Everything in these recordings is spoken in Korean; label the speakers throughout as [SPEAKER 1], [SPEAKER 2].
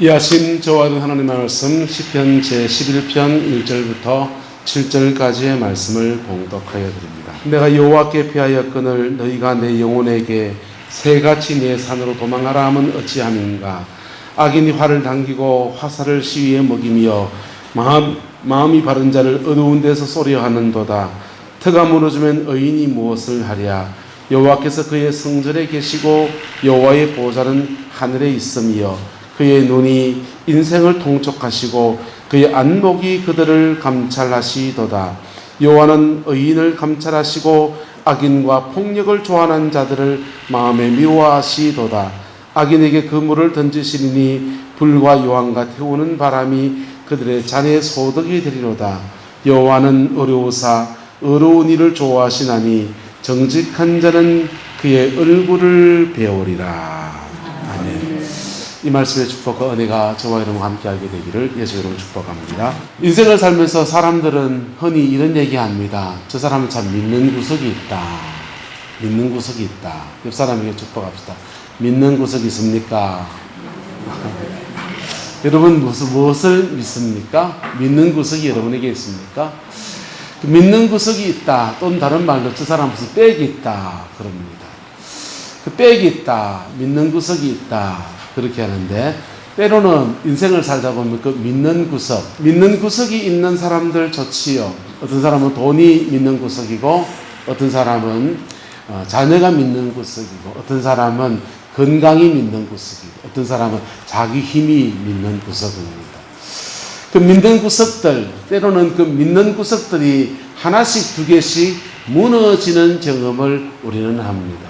[SPEAKER 1] 이하심 저와는 하나님의 말씀 시편 제11편 1절부터 7절까지의 말씀을 봉독하여 드립니다. 내가 여호와께 피하였거늘 너희가 내 영혼에게 새같이 내 산으로 도망하라 함은 어찌함인가. 악인이 활을 당기고 화살을 시위에 먹이며 마음이 바른 자를 어두운 데서 쏘려 하는도다. 터가 무너지면 의인이 무엇을 하랴. 여호와께서 그의 성전에 계시고 여호와의 보좌는 하늘에 있으며 그의 눈이 인생을 통촉하시고 그의 안목이 그들을 감찰하시도다. 여호와는 의인을 감찰하시고 악인과 폭력을 좋아하는 자들을 마음에 미워하시도다. 악인에게 그물을 던지시리니 불과 요한과 태우는 바람이 그들의 잔의 소득이 되리로다. 여호와는 어려우사 의로운 일을 좋아하시나니 정직한 자는 그의 얼굴을 배우리라. 아멘. 이 말씀의 축복과 은혜가 저와 여러분과 함께하게 되기를 예수 이름으로 축복합니다. 인생을 살면서 사람들은 흔히 이런 얘기합니다. 저 사람은 참 믿는 구석이 있다. 믿는 구석이 있다. 옆 사람에게 축복합시다. 믿는 구석이 있습니까? 여러분 무엇을 믿습니까? 믿는 구석이 여러분에게 있습니까? 믿는 구석이 있다. 또는 다른 말로 저 사람 무슨 빽이 있다. 그럽니다. 그 빽이 있다. 믿는 구석이 있다. 그렇게 하는데 때로는 인생을 살다 보면 그 믿는 구석이 있는 사람들 좋지요. 어떤 사람은 돈이 믿는 구석이고 어떤 사람은 자녀가 믿는 구석이고 어떤 사람은 건강이 믿는 구석이고 어떤 사람은 자기 힘이 믿는 구석입니다. 그 믿는 구석들, 때로는 그 믿는 구석들이 하나씩 두 개씩 무너지는 경험을 우리는 합니다.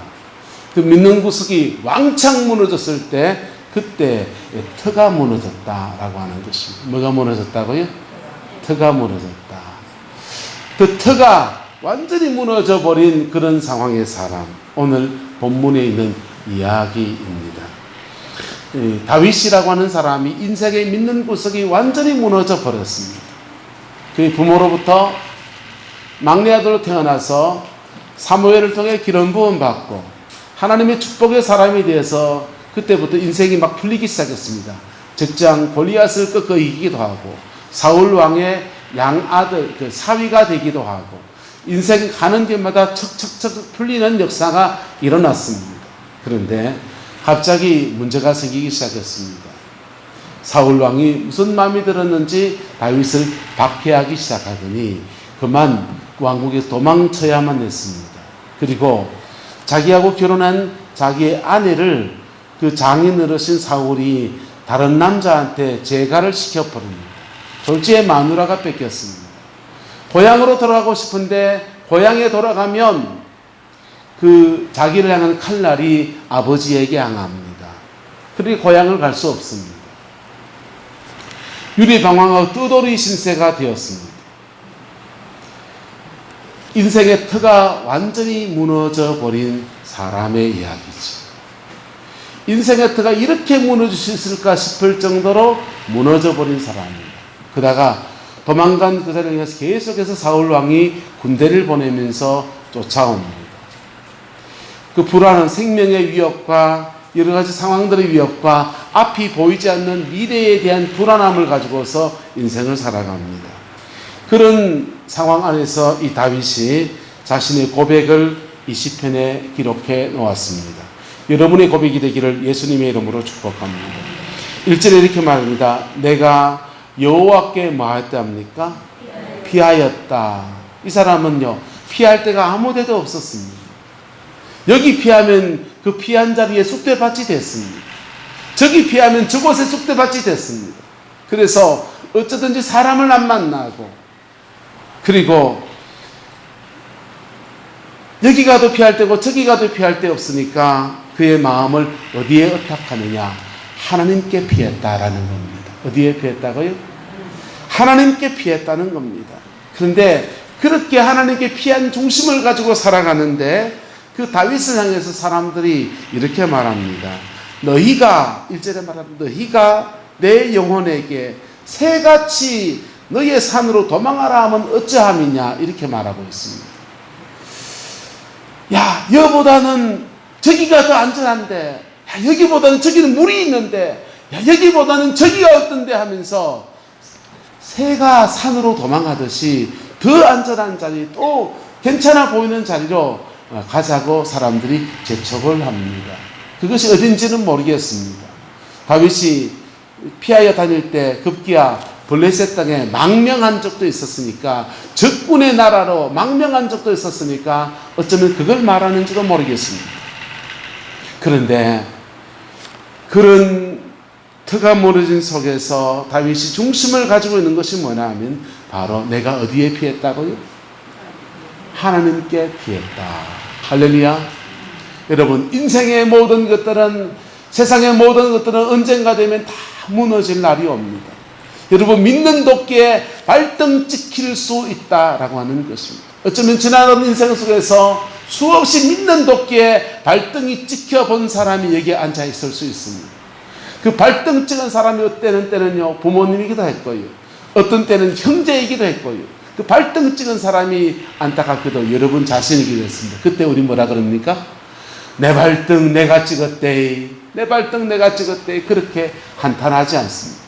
[SPEAKER 1] 그 믿는 구석이 왕창 무너졌을 때 그때 터가 무너졌다라고 하는 것입니다. 뭐가 무너졌다고요? 터가 무너졌다. 그 터가 완전히 무너져 버린 그런 상황의 사람, 오늘 본문에 있는 이야기입니다. 다윗이라고 하는 사람이 인생의 믿는 구석이 완전히 무너져 버렸습니다. 그의 부모로부터 막내 아들로 태어나서 사무엘을 통해 기름 부음 받고 하나님의 축복의 사람이 되어서 그때부터 인생이 막 풀리기 시작했습니다. 적장 골리앗을 꺾어 이기기도 하고 사울 왕의 양아들 사위가 되기도 하고 인생 가는 데마다 척척척 풀리는 역사가 일어났습니다. 그런데 갑자기 문제가 생기기 시작했습니다. 사울 왕이 무슨 마음이 들었는지 다윗을 박해하기 시작하더니 그만 왕국에서 도망쳐야만 했습니다. 그리고 자기하고 결혼한 자기의 아내를 그 장인 어르신 사울이 다른 남자한테 재가를 시켜버립니다. 졸지에 마누라가 뺏겼습니다. 고향으로 돌아가고 싶은데 고향에 돌아가면 그 자기를 향한 칼날이 아버지에게 향합니다. 그러니 고향을 갈 수 없습니다. 유리방황하고 뜨돌이 신세가 되었습니다. 인생의 터가 완전히 무너져 버린 사람의 이야기죠. 인생의 터가 이렇게 무너질 수 있을까 싶을 정도로 무너져 버린 사람입니다. 그러다가 도망간 그 자리에 의해서 계속해서 사울 왕이 군대를 보내면서 쫓아옵니다. 그 불안한 생명의 위협과 여러 가지 상황들의 위협과 앞이 보이지 않는 미래에 대한 불안함을 가지고서 인생을 살아갑니다. 그런 상황 안에서 이 다윗이 자신의 고백을 이 시편에 기록해 놓았습니다. 여러분의 고백이 되기를 예수님의 이름으로 축복합니다. 1절에 이렇게 말합니다. 내가 여호와께 뭐 했답니까? 피하였다. 이 사람은요, 피할 데가 아무 데도 없었습니다. 여기 피하면 그 피한 자리에 쑥대밭이 됐습니다. 저기 피하면 저곳에 쑥대밭이 됐습니다. 그래서 어쩌든지 사람을 안 만나고 그리고 여기 가도 피할 데고 저기 가도 피할 데 없으니까 그의 마음을 어디에 의탁하느냐? 하나님께 피했다라는 겁니다. 어디에 피했다고요? 하나님께 피했다는 겁니다. 그런데 그렇게 하나님께 피한 중심을 가지고 살아가는데 그 다윗을 향해서 사람들이 이렇게 말합니다. 너희가 1절에 말합니다. 너희가 내 영혼에게 새같이 너희의 산으로 도망하라 하면 어찌함이냐 이렇게 말하고 있습니다. 야, 여보다는 저기가 더 안전한데, 야, 여기보다는 저기는 물이 있는데, 야, 여기보다는 저기가 어떤데 하면서 새가 산으로 도망가듯이 더 안전한 자리, 또 괜찮아 보이는 자리로 가자고 사람들이 재촉을 합니다. 그것이 어딘지는 모르겠습니다. 다윗이 피하여 다닐 때 급기야 블레셋 땅에 망명한 적도 있었으니까, 적군의 나라로 망명한 적도 있었으니까 어쩌면 그걸 말하는지도 모르겠습니다. 그런데 그런 터가 무너진 속에서 다윗이 중심을 가지고 있는 것이 뭐냐 하면 바로 내가 어디에 피했다고요? 하나님께 피했다. 할렐루야. 여러분, 인생의 모든 것들은, 세상의 모든 것들은 언젠가 되면 다 무너질 날이 옵니다. 여러분, 믿는 도끼에 발등 찍힐 수 있다라고 하는 것입니다. 어쩌면 지나간 인생 속에서 수없이 믿는 도끼에 발등이 찍혀본 사람이 여기에 앉아 있을 수 있습니다. 그 발등 찍은 사람이 어떤 때는요 부모님이기도 했고요, 어떤 때는 형제이기도 했고요, 그 발등 찍은 사람이 안타깝게도 여러분 자신이기도 했습니다. 그때 우리 뭐라 그럽니까? 내 발등 내가 찍었대, 내 발등 내가 찍었대. 그렇게 한탄하지 않습니다.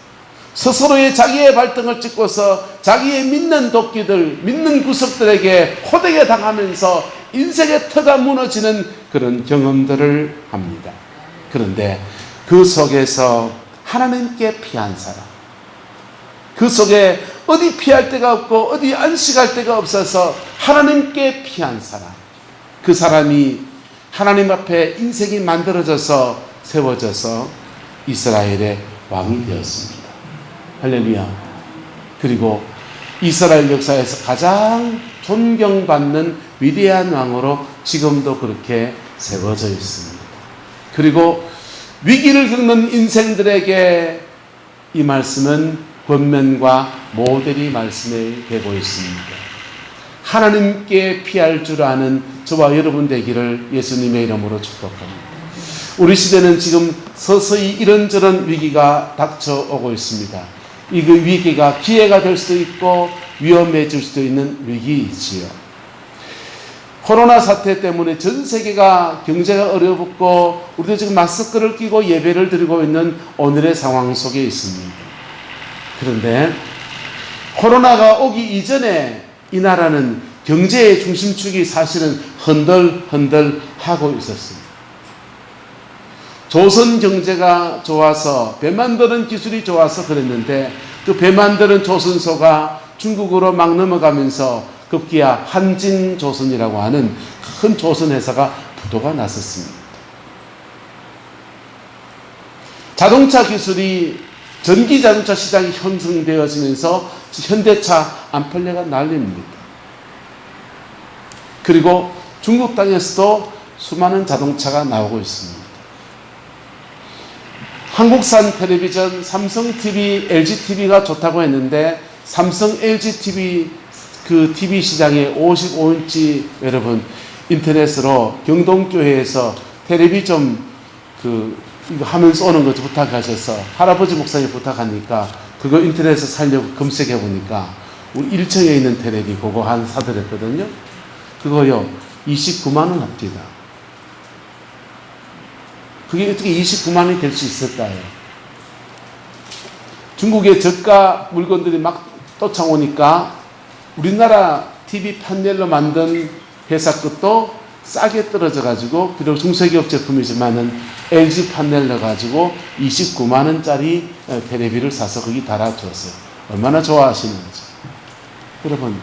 [SPEAKER 1] 스스로의 자기의 발등을 찍고서 자기의 믿는 도끼들, 믿는 구석들에게 호되게 당하면서 인생의 터가 무너지는 그런 경험들을 합니다. 그런데 그 속에서 하나님께 피한 사람, 그 속에 어디 피할 데가 없고 어디 안식할 데가 없어서 하나님께 피한 사람, 그 사람이 하나님 앞에 인생이 만들어져서 세워져서 이스라엘의 왕이 되었습니다. 할렐루야. 그리고 이스라엘 역사에서 가장 존경받는 위대한 왕으로 지금도 그렇게 세워져 있습니다. 그리고 위기를 겪는 인생들에게 이 말씀은 권면과 모델이 말씀이 되고 있습니다. 하나님께 피할 줄 아는 저와 여러분 되기를 예수님의 이름으로 축복합니다. 우리 시대는 지금 서서히 이런저런 위기가 닥쳐오고 있습니다. 이 그 위기가 기회가 될 수도 있고 위험해질 수도 있는 위기이지요. 코로나 사태 때문에 전 세계가 경제가 어렵고 우리도 지금 마스크를 끼고 예배를 드리고 있는 오늘의 상황 속에 있습니다. 그런데 코로나가 오기 이전에 이 나라는 경제의 중심축이 사실은 흔들흔들 하고 있었습니다. 조선 경제가 좋아서, 배 만드는 기술이 좋아서 그랬는데 그 배 만드는 조선소가 중국으로 막 넘어가면서 급기야 한진조선이라고 하는 큰 조선 회사가 부도가 났었습니다. 자동차 기술이, 전기 자동차 시장이 형성되어지면서 현대차 안 팔려가 난립니다. 그리고 중국 땅에서도 수많은 자동차가 나오고 있습니다. 한국산 텔레비전 삼성 TV, LG TV가 좋다고 했는데 삼성 LG TV 그 TV 시장에 55인치 여러분 인터넷으로 경동교회에서 텔레비 좀 이거 하면서 오는 거 부탁하셔서 할아버지 목사님 부탁하니까 그거 인터넷에서 살려고 검색해 보니까 우리 1층에 있는 텔레비 그거 한 사드렸거든요. 그거요 29만 원 합니다. 그게 어떻게 29만 원이 될 수 있을까요? 중국의 저가 물건들이 막 쫓아오니까 우리나라 TV 판넬로 만든 회사 것도 싸게 떨어져 가지고, 비록 중소기업 제품이지만은 LG 판넬 넣어가지고 29만 원짜리 텔레비를 사서 거기 달아주었어요. 얼마나 좋아하시는지. 여러분,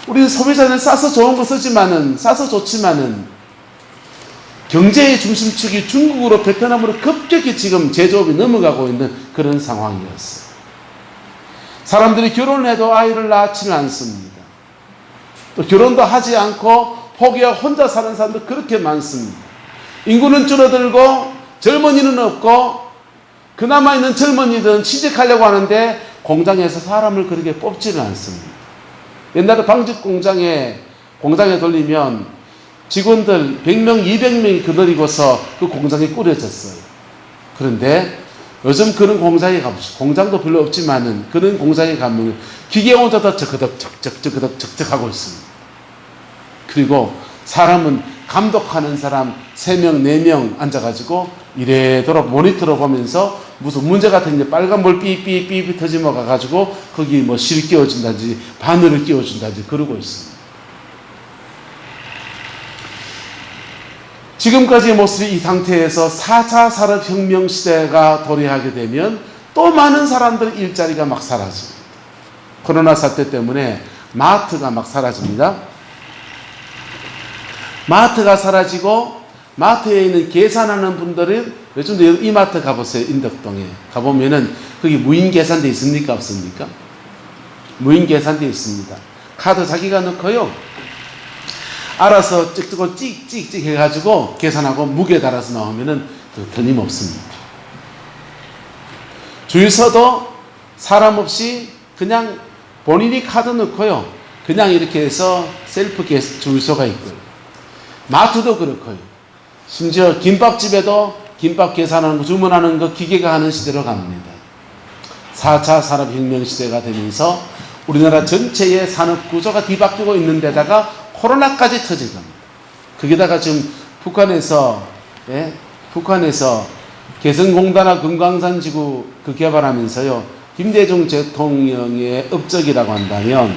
[SPEAKER 1] 우리 소비자는 싸서 좋은 거 쓰지만은, 싸서 좋지만은 경제의 중심축이 중국으로, 베트남으로 급격히 지금 제조업이 넘어가고 있는 그런 상황이었어요. 사람들이 결혼을 해도 아이를 낳지는 않습니다. 또 결혼도 하지 않고 포기하고 혼자 사는 사람도 그렇게 많습니다. 인구는 줄어들고 젊은이는 없고, 그나마 있는 젊은이들은 취직하려고 하는데 공장에서 사람을 그렇게 뽑지는 않습니다. 옛날에 방직 공장에 돌리면 직원들 100명, 200명이 거느리고서 그 공장이 꾸려졌어요. 그런데 요즘 그런 공장에 가보시죠. 공장도 별로 없지만은 그런 공장에 가면 기계 혼자 다 적적 하고 있습니다. 그리고 사람은 감독하는 사람 3명, 4명 앉아가지고 이래도록 모니터로 보면서 무슨 문제 같은 게 빨간불 삐삐삐삐 터지면 가가지고 거기 뭐 실 끼워준다든지 바늘을 끼워준다든지 그러고 있습니다. 지금까지의 모습이 이 상태에서 4차 산업혁명 시대가 도래하게 되면 또 많은 사람들의 일자리가 막 사라집니다. 코로나 사태 때문에 마트가 막 사라집니다. 마트가 사라지고 마트에 있는 계산하는 분들은 요즘도 이마트 가보세요. 인덕동에 가보면은 거기 무인 계산대 있습니까? 없습니까? 무인 계산대 있습니다. 카드 자기가 넣고요. 알아서 찍찍 해가지고 계산하고 무게 달아서 나오면은 틀림없습니다. 줄 서도 사람 없이 그냥 본인이 카드 넣고요. 그냥 이렇게 해서 셀프 줄서가 있고요. 마트도 그렇고요. 심지어 김밥집에도 김밥 계산하는 거, 주문하는 거 기계가 하는 시대로 갑니다. 4차 산업혁명 시대가 되면서 우리나라 전체의 산업구조가 뒤바뀌고 있는 데다가 코로나까지 터질 겁니다. 거기다가 지금 북한에서 개성공단과 금강산지구 그 개발하면서요. 김대중 대통령의 업적이라고 한다면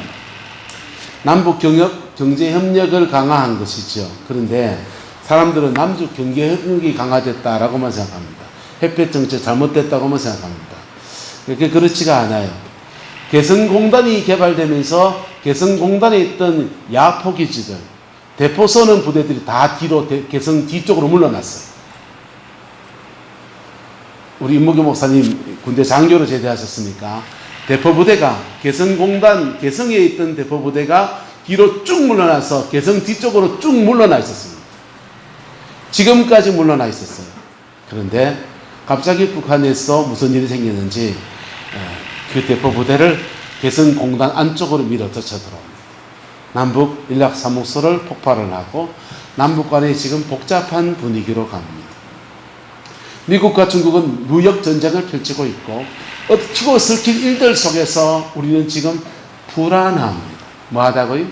[SPEAKER 1] 남북 경제협력을 강화한 것이죠. 그런데 사람들은 남북 경제협력이 강화됐다라고만 생각합니다. 햇볕 정책 잘못됐다고만 생각합니다. 그렇게 그렇지가 않아요. 개성공단이 개발되면서 개성공단에 있던 야포기지들, 대포 쏘는 부대들이 다 뒤로 개성 뒤쪽으로 물러났어요. 우리 임무교 목사님 군대 장교로 제대하셨으니까 대포부대가 개성공단, 개성에 있던 대포부대가 뒤로 쭉 물러나서 개성 뒤쪽으로 쭉 물러나 있었습니다. 지금까지 물러나 있었어요. 그런데 갑자기 북한에서 무슨 일이 생겼는지 그 대포부대를 개성공단 안쪽으로 밀어 젖혀 들어옵니다. 남북 인락사무소를 폭발을 하고 남북 간에 지금 복잡한 분위기로 갑니다. 미국과 중국은 무역전쟁을 펼치고 있고 엎치고 섞인 일들 속에서 우리는 지금 불안합니다. 뭐하다고요?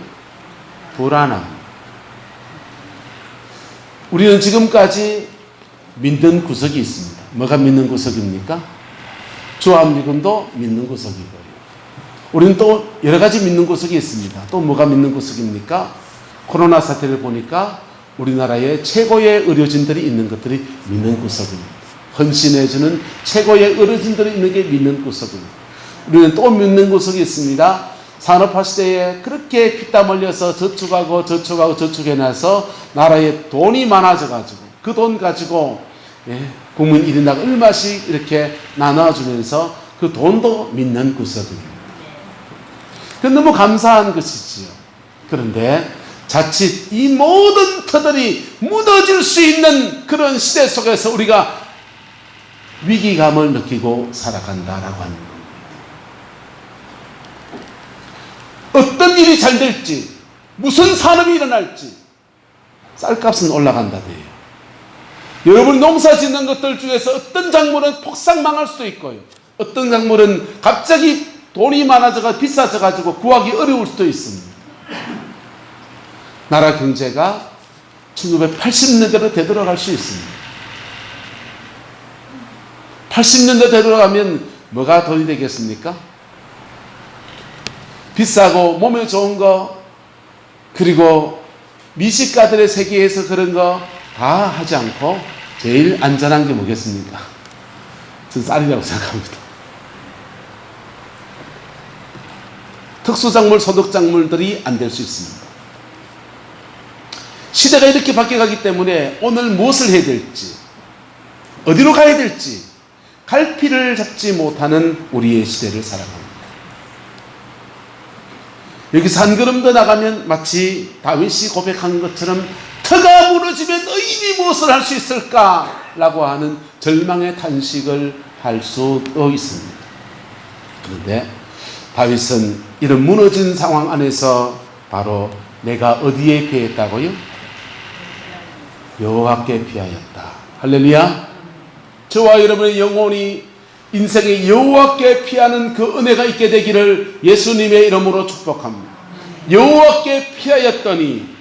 [SPEAKER 1] 불안합니다. 우리는 지금까지 믿는 구석이 있습니다. 뭐가 믿는 구석입니까? 주한미군도 믿는 구석이고요. 우리는 또 여러 가지 믿는 구석이 있습니다. 또 뭐가 믿는 구석입니까? 코로나 사태를 보니까 우리나라에 최고의 의료진들이 있는 것들이 믿는 구석입니다. 헌신해주는 최고의 의료진들이 있는 게 믿는 구석입니다. 우리는 또 믿는 구석이 있습니다. 산업화 시대에 그렇게 피땀 흘려서 저축해놔서 나라에 돈이 많아져가지고 그 돈 가지고 국민 1인당 얼마씩 이렇게 나눠주면서 그 돈도 믿는 구석입니다. 그 너무 감사한 것이지요. 그런데 자칫 이 모든 터들이 무너질 수 있는 그런 시대 속에서 우리가 위기감을 느끼고 살아간다라고 하는 겁니다. 어떤 일이 잘 될지, 무슨 산업이 일어날지, 쌀값은 올라간다 돼요. 여러분이 농사 짓는 것들 중에서 어떤 작물은 폭삭 망할 수도 있고요. 어떤 작물은 갑자기 돈이 많아져서 비싸져가지고 구하기 어려울 수도 있습니다. 나라 경제가 1980년대로 되돌아갈 수 있습니다. 80년대 되돌아가면 뭐가 돈이 되겠습니까? 비싸고 몸에 좋은 거, 그리고 미식가들의 세계에서 그런 거 다 하지 않고 제일 안전한 게 뭐겠습니까? 저는 쌀이라고 생각합니다. 특수작물, 소득작물들이 안 될 수 있습니다. 시대가 이렇게 바뀌어가기 때문에 오늘 무엇을 해야 될지, 어디로 가야 될지 갈피를 잡지 못하는 우리의 시대를 살아갑니다. 여기서 한 걸음 더 나가면 마치 다윗이 고백한 것처럼 터가 무너지면 의인이 무엇을 할 수 있을까라고 하는 절망의 탄식을 할 수도 있습니다. 그런데 다윗은 이런 무너진 상황 안에서 바로 내가 어디에 피했다고요? 여호와께 피하였다. 할렐루야. 저와 여러분의 영혼이 인생의 여호와께 피하는 그 은혜가 있게 되기를 예수님의 이름으로 축복합니다. 여호와께 피하였더니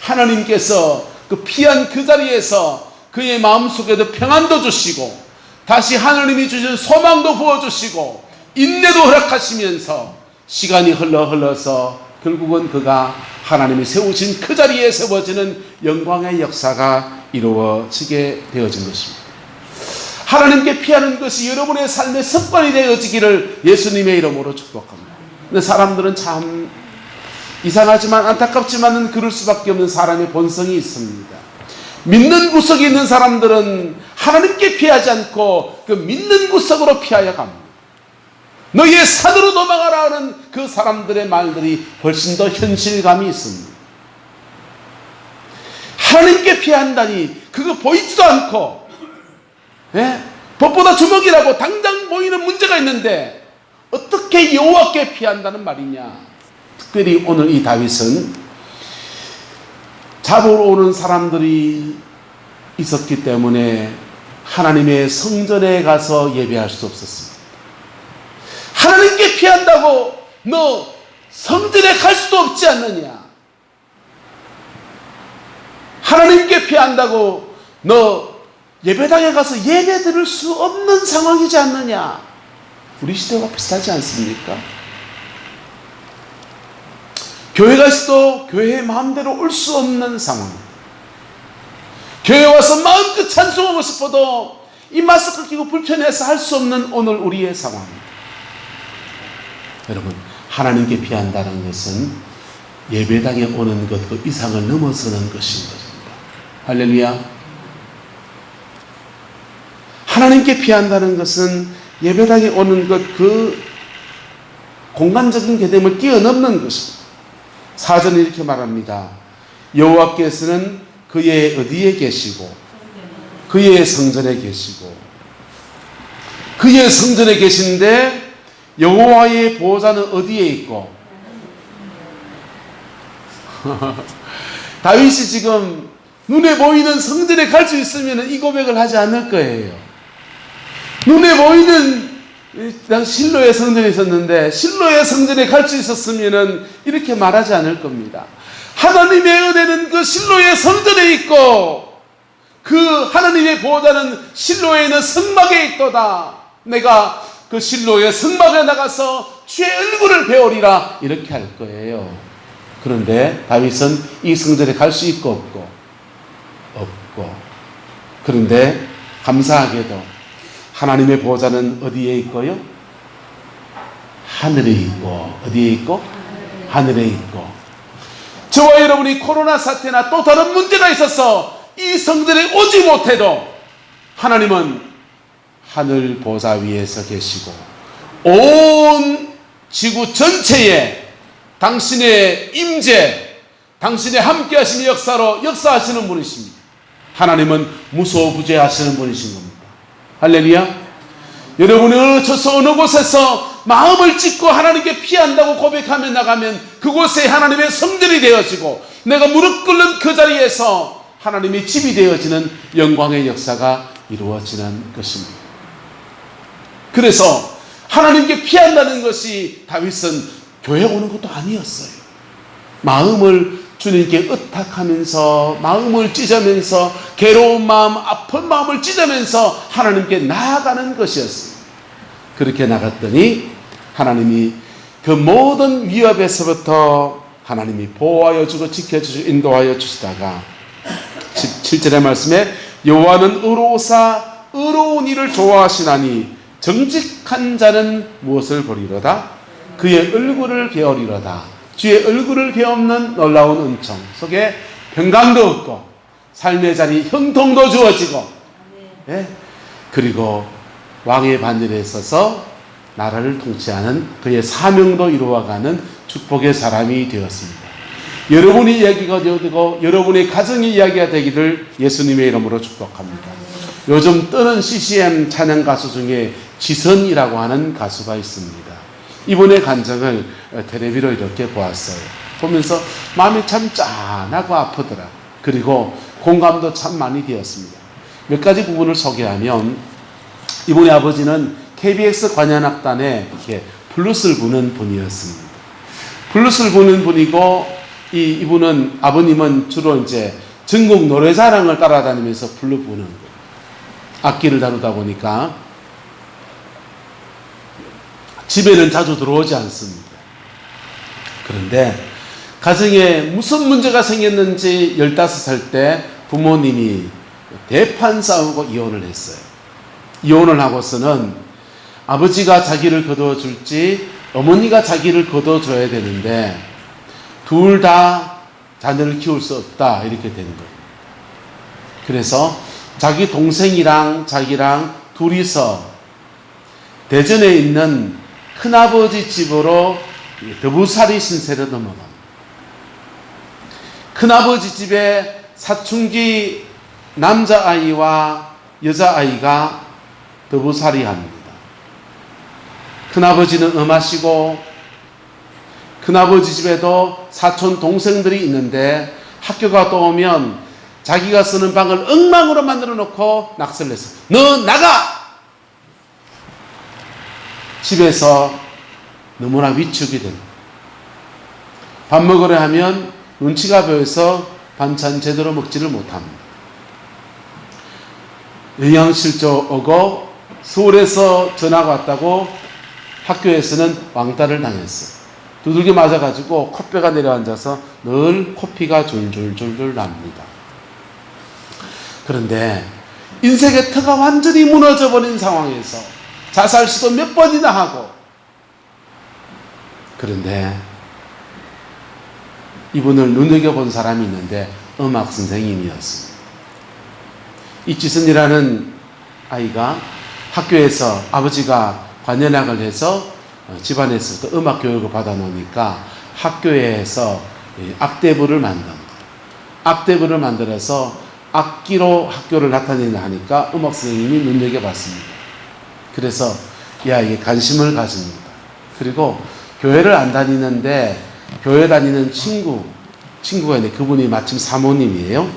[SPEAKER 1] 하나님께서 그 피한 그 자리에서 그의 마음속에도 평안도 주시고 다시 하나님이 주신 소망도 부어주시고 인내도 허락하시면서 시간이 흘러서 결국은 그가 하나님이 세우신 그 자리에 세워지는 영광의 역사가 이루어지게 되어진 것입니다. 하나님께 피하는 것이 여러분의 삶의 습관이 되어지기를 예수님의 이름으로 축복합니다. 근데 사람들은 참 이상하지만 안타깝지만은 그럴 수밖에 없는 사람의 본성이 있습니다. 믿는 구석에 있는 사람들은 하나님께 피하지 않고 그 믿는 구석으로 피하여 갑니다. 너희의 산으로 도망하라 하는 그 사람들의 말들이 훨씬 더 현실감이 있습니다. 하나님께 피한다니 그거 보이지도 않고 법보다 주먹이라고 당장 보이는 문제가 있는데 어떻게 여호와께 피한다는 말이냐. 특별히 오늘 이 다윗은 잡으러 오는 사람들이 있었기 때문에 하나님의 성전에 가서 예배할 수 없었습니다. 하나님께 피한다고 너 성전에 갈 수도 없지 않느냐. 하나님께 피한다고 너 예배당에 가서 예배 드릴 수 없는 상황이지 않느냐. 우리 시대와 비슷하지 않습니까? 교회가 있어도 교회의 마음대로 올 수 없는 상황. 교회 와서 마음껏 찬송하고 싶어도 이 마스크 끼고 불편해서 할 수 없는 오늘 우리의 상황. 여러분, 하나님께 피한다는 것은 예배당에 오는 것 그 이상을 넘어서는 것인 것입니다. 할렐루야. 하나님께 피한다는 것은 예배당에 오는 것 그 공간적인 개념을 뛰어넘는 것입니다. 사전에 이렇게 말합니다. 여호와께서는 그의 어디에 계시고 그의 성전에 계시고 그의 성전에 계신데 여호와의 보호자는 어디에 있고 다윗이 지금 눈에 보이는 성전에 갈 수 있으면 이 고백을 하지 않을 거예요. 눈에 보이는 실로의 성전에 있었는데 실로의 성전에 갈 수 있었으면 이렇게 말하지 않을 겁니다. 하나님의 은혜는 그 실로의 성전에 있고 그 하나님의 보호자는 실로에 있는 성막에 있도다. 내가 그 실로의 성막에 나가서 주의 얼굴을 배우리라 이렇게 할 거예요. 그런데 다윗은 이 성전에 갈 수 있고 없고 그런데 감사하게도 하나님의 보호자는 어디에 있고요? 하늘에 있고. 어디에 있고? 하늘에 있고. 저와 여러분이 코로나 사태나 또 다른 문제가 있어서 이 성전에 오지 못해도 하나님은 하늘 보좌 위에서 계시고 온 지구 전체에 당신의 임재, 당신의 함께 하시는 역사로 역사하시는 분이십니다. 하나님은 무소부재하시는 분이신 겁니다. 할렐루야. 여러분이 어느 처소 어느 곳에서 마음을 찢고 하나님께 피한다고 고백하며 나가면 그곳에 하나님의 성전이 되어지고 내가 무릎 꿇는 그 자리에서 하나님의 집이 되어지는 영광의 역사가 이루어지는 것입니다. 그래서 하나님께 피한다는 것이 다윗은 교회 오는 것도 아니었어요. 마음을 주님께 의탁하면서 마음을 찢으면서 괴로운 마음, 아픈 마음을 찢으면서 하나님께 나아가는 것이었습니다. 그렇게 나갔더니 하나님이 그 모든 위협에서부터 하나님이 보호하여 주고 지켜주시고 인도하여 주시다가 7절의 말씀에 여호와는 의로우사 의로운 일을 좋아하시나니 정직한 자는 무엇을 보리로다? 그의 얼굴을 배우리로다. 주의 얼굴을 배우는 놀라운 은총 속에 평강도 없고 삶의 자리 형통도 주어지고 그리고 왕의 반열에 서서 나라를 통치하는 그의 사명도 이루어가는 축복의 사람이 되었습니다. 여러분의 이야기가 되고 여러분의 가정의 이야기가 되기를 예수님의 이름으로 축복합니다. 요즘 뜨는 CCM 찬양 가수 중에 지선이라고 하는 가수가 있습니다. 이분의 간증을 텔레비로 이렇게 보았어요. 보면서 마음이 참 짠하고 아프더라. 그리고 공감도 참 많이 되었습니다. 몇 가지 부분을 소개하면 이분의 아버지는 KBS 관현악단에 이렇게 블루스를 부는 분이었습니다. 블루스를 부는 분이고 이분은 아버님은 주로 이제 전국 노래자랑을 따라다니면서 불러보는 거예요. 악기를 다루다 보니까 집에는 자주 들어오지 않습니다. 그런데 가정에 무슨 문제가 생겼는지 15살 때 부모님이 대판 싸우고 이혼을 했어요. 이혼을 하고서는 아버지가 자기를 거둬줄지 어머니가 자기를 거둬줘야 되는데 둘 다 자녀를 키울 수 없다 이렇게 된 거예요. 그래서 자기 동생이랑 자기랑 둘이서 대전에 있는 큰아버지 집으로 더부살이 신세로 넘어갑니다. 큰아버지 집에 사춘기 남자아이와 여자아이가 더부살이 합니다. 큰아버지는 엄하시고 큰아버지 집에도 사촌 동생들이 있는데 학교가 또 오면 자기가 쓰는 방을 엉망으로 만들어 놓고 낙서를 했어. 너 나가! 집에서 너무나 위축이 됩니다. 밥 먹으려 하면 눈치가 보여서 반찬 제대로 먹지를 못합니다. 영양실조 오고 서울에서 전화가 왔다고 학교에서는 왕따를 당했어요. 두들겨 맞아가지고 코뼈가 내려앉아서 늘 코피가 졸졸졸졸 납니다. 그런데 인생의 터가 완전히 무너져 버린 상황에서 자살 시도 몇 번이나 하고, 그런데 이분을 눈여겨본 사람이 있는데 음악 선생님이었습니다. 이지선이라는 아이가 학교에서 아버지가 관현악을 해서 집안에서부터 음악 교육을 받아 놓으니까 학교에서 악대부를 악대부를 만들어서 악기로 학교를 나타내려 하니까 음악 선생님이 눈여겨봤습니다. 그래서 이 아이에게 관심을 가집니다. 그리고 교회를 안 다니는데 교회 다니는 친구가 있는데 그분이 마침 사모님이에요.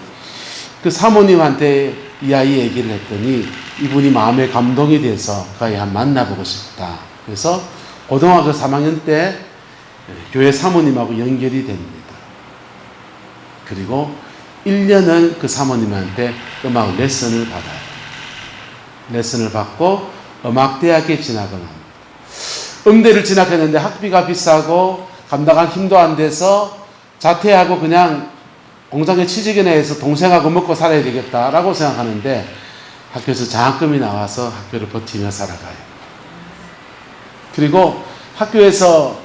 [SPEAKER 1] 그 사모님한테 이 아이 얘기를 했더니 이분이 마음에 감동이 돼서 그 아이 한번 만나보고 싶다. 그래서 고등학교 3학년 때 교회 사모님하고 연결이 됩니다. 그리고 1년을 그 사모님한테 음악 레슨을 받아요. 레슨을 받고 음악대학에 진학을 합니다. 음대를 진학했는데 학비가 비싸고 감당할 힘도 안 돼서 자퇴하고 그냥 공장에 취직이나 해서 동생하고 먹고 살아야 되겠다라고 생각하는데 학교에서 장학금이 나와서 학교를 버티며 살아가요. 그리고 학교에서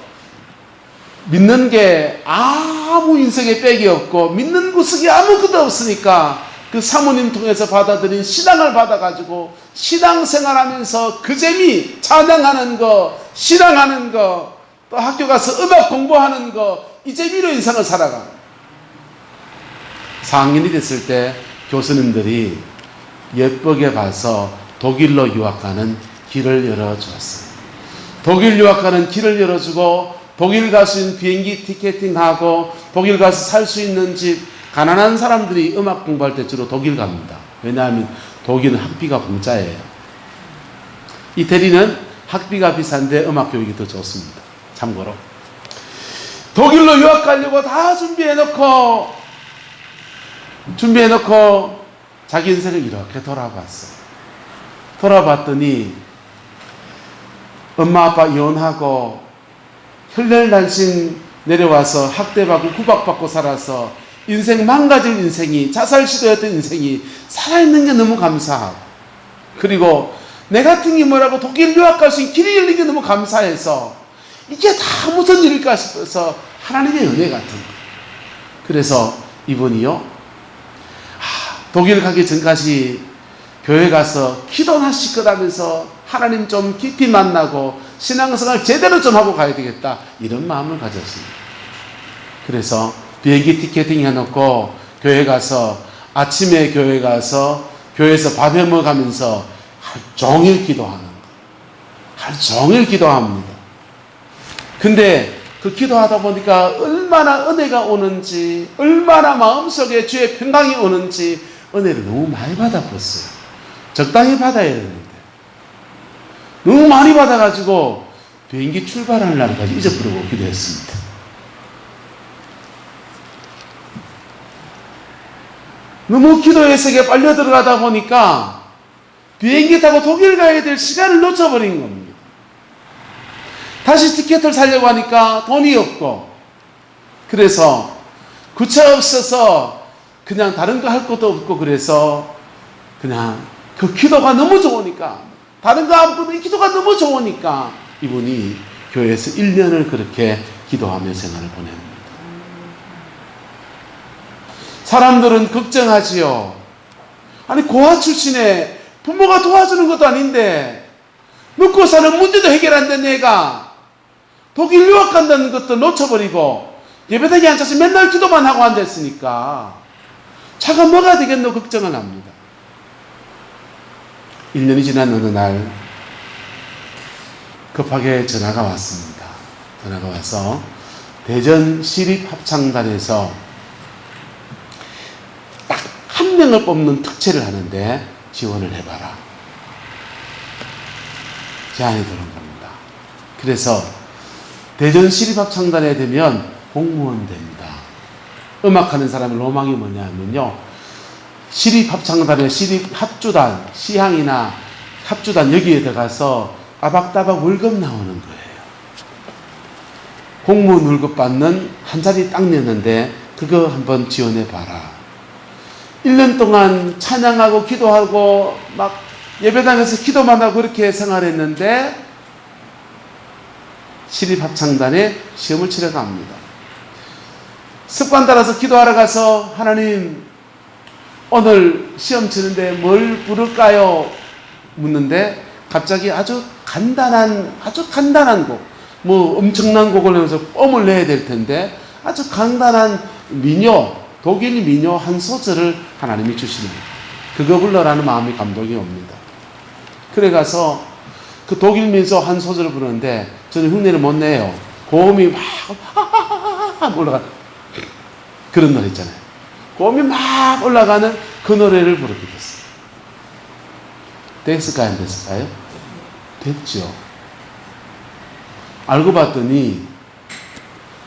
[SPEAKER 1] 믿는 게 아무 인생에 빽이 없고 믿는 구석이 아무것도 없으니까 그 사모님 통해서 받아들인 신앙을 받아가지고 신앙생활하면서 그 재미, 찬양하는 거, 신앙하는 거, 또 학교 가서 음악 공부하는 거, 이 재미로 인생을 살아가. 4학년이 됐을 때 교수님들이 예쁘게 봐서 독일로 유학가는 길을 열어주었어요. 독일 유학가는 길을 열어주고 독일 갈 수 있는 비행기 티켓팅하고 독일 가서 살 수 있는 집, 가난한 사람들이 음악 공부할 때 주로 독일 갑니다. 왜냐하면 독일은 학비가 공짜예요. 이태리는 학비가 비싼데 음악 교육이 더 좋습니다. 참고로. 독일로 유학 가려고 다 준비해놓고 자기 인생을 이렇게 돌아봤어요. 돌아봤더니 엄마 아빠 이혼하고 혈혈단신 내려와서 학대받고 구박받고 살아서 인생 망가질 인생이, 자살 시도였던 인생이 살아있는 게 너무 감사하고, 그리고 내 같은 게 뭐라고 독일 유학 갈 수 있는 길이 열린 게 너무 감사해서 이게 다 무슨 일일까 싶어서 하나님의 은혜 같은 거. 그래서 이분이요, 독일 가기 전까지 교회 가서 기도나 하실 거라면서 하나님 좀 깊이 만나고 신앙생활 제대로 좀 하고 가야 되겠다, 이런 마음을 가졌습니다. 그래서 비행기 티켓팅 해놓고 교회 가서 아침에 교회 가서 교회에서 밥 해 먹으면서 하루 종일 기도하는 거. 하루 종일 기도합니다. 근데 그 기도하다 보니까 얼마나 은혜가 오는지, 얼마나 마음속에 주의 평강이 오는지 은혜를 너무 많이 받아봤어요. 적당히 받아야 되는데 너무 많이 받아가지고 비행기 출발하는 날까지 잊어버리고 기도했습니다. 너무 기도의 세계에 빨려 들어가다 보니까 비행기 타고 독일 가야 될 시간을 놓쳐버린 겁니다. 다시 티켓을 사려고 하니까 돈이 없고, 그래서 구차 없어서 그냥 다른 거 할 것도 없고, 그래서 그냥 그 기도가 너무 좋으니까, 다른 거 안 보면 이 기도가 너무 좋으니까 이분이 교회에서 1년을 그렇게 기도하며 생활을 보냅니다. 사람들은 걱정하지요. 아니, 고아 출신에 부모가 도와주는 것도 아닌데 먹고 사는 문제도 해결 안 된 애가 독일 유학 간다는 것도 놓쳐버리고 예배당에 앉아서 맨날 기도만 하고 앉아있으니까 차가 뭐가 되겠노 걱정을 합니다. 1년이 지난 어느 날 급하게 전화가 왔습니다. 전화가 와서 대전 시립합창단에서 딱 한 명을 뽑는 특채를 하는데 지원을 해봐라. 제안이 들어온 겁니다. 그래서 대전 시립합창단에 되면 공무원 됩니다. 음악하는 사람의 로망이 뭐냐면요, 시립합창단의 시립합주단, 시향이나 합주단 여기에 들어가서 따박따박 월급 나오는 거예요. 공무원 월급 받는 한 자리 딱 냈는데 그거 한번 지원해봐라. 1년 동안 찬양하고 기도하고 막 예배당에서 기도만 하고 그렇게 생활했는데 시립합창단에 시험을 치러 갑니다. 습관 따라서 기도하러 가서 하나님 오늘 시험 치는데 뭘 부를까요? 묻는데 갑자기 아주 간단한 곡, 뭐 엄청난 곡을 내면서 뽐을 내야 될 텐데 아주 간단한 민요, 독일 민요 한 소절을 하나님이 주시는 거예요. 그거 불러라는 마음이 감동이 옵니다. 그래 가서 그 독일 민요 한 소절을 부르는데 저는 흉내를 못 내요. 고음이 막 올라가, 그런 노래 있잖아요. 고음이 막 올라가는 그 노래를 부르게 됐어요. 됐을까요? 안 됐을까요? 됐죠. 알고 봤더니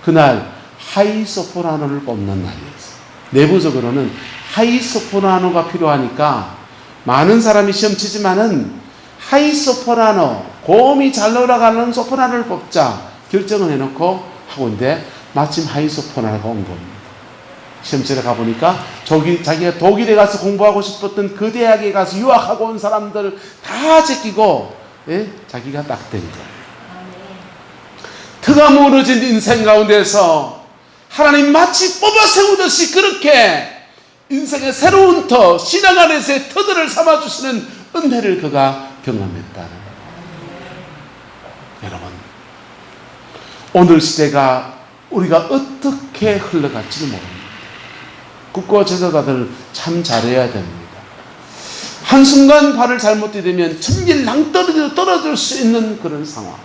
[SPEAKER 1] 그날 하이소프라노를 뽑는 날이었어요. 내부적으로는 하이소프라노가 필요하니까 많은 사람이 시험 치지만은 하이소프라노, 고음이 잘 올라가는 소프라노를 뽑자 결정을 해놓고 하고 있는데 마침 하이소프라노가 온 겁니다. 시험 치러 가보니까 자기가 독일에 가서 공부하고 싶었던 그 대학에 가서 유학하고 온 사람들 다 제끼고, 예? 자기가 딱 된 거예요. 트가 무너진 인생 가운데서 하나님 마치 뽑아 세우듯이 그렇게 인생의 새로운 터, 신앙 안에서의 터들을 삼아주시는 은혜를 그가 경험했다는. 여러분, 오늘 시대가 우리가 어떻게 흘러갈지를 모릅니다. 국가 제도가들 참 잘해야 됩니다. 한순간 발을 잘못 디디면 천길 낭떠러지로 떨어질 수 있는 그런 상황.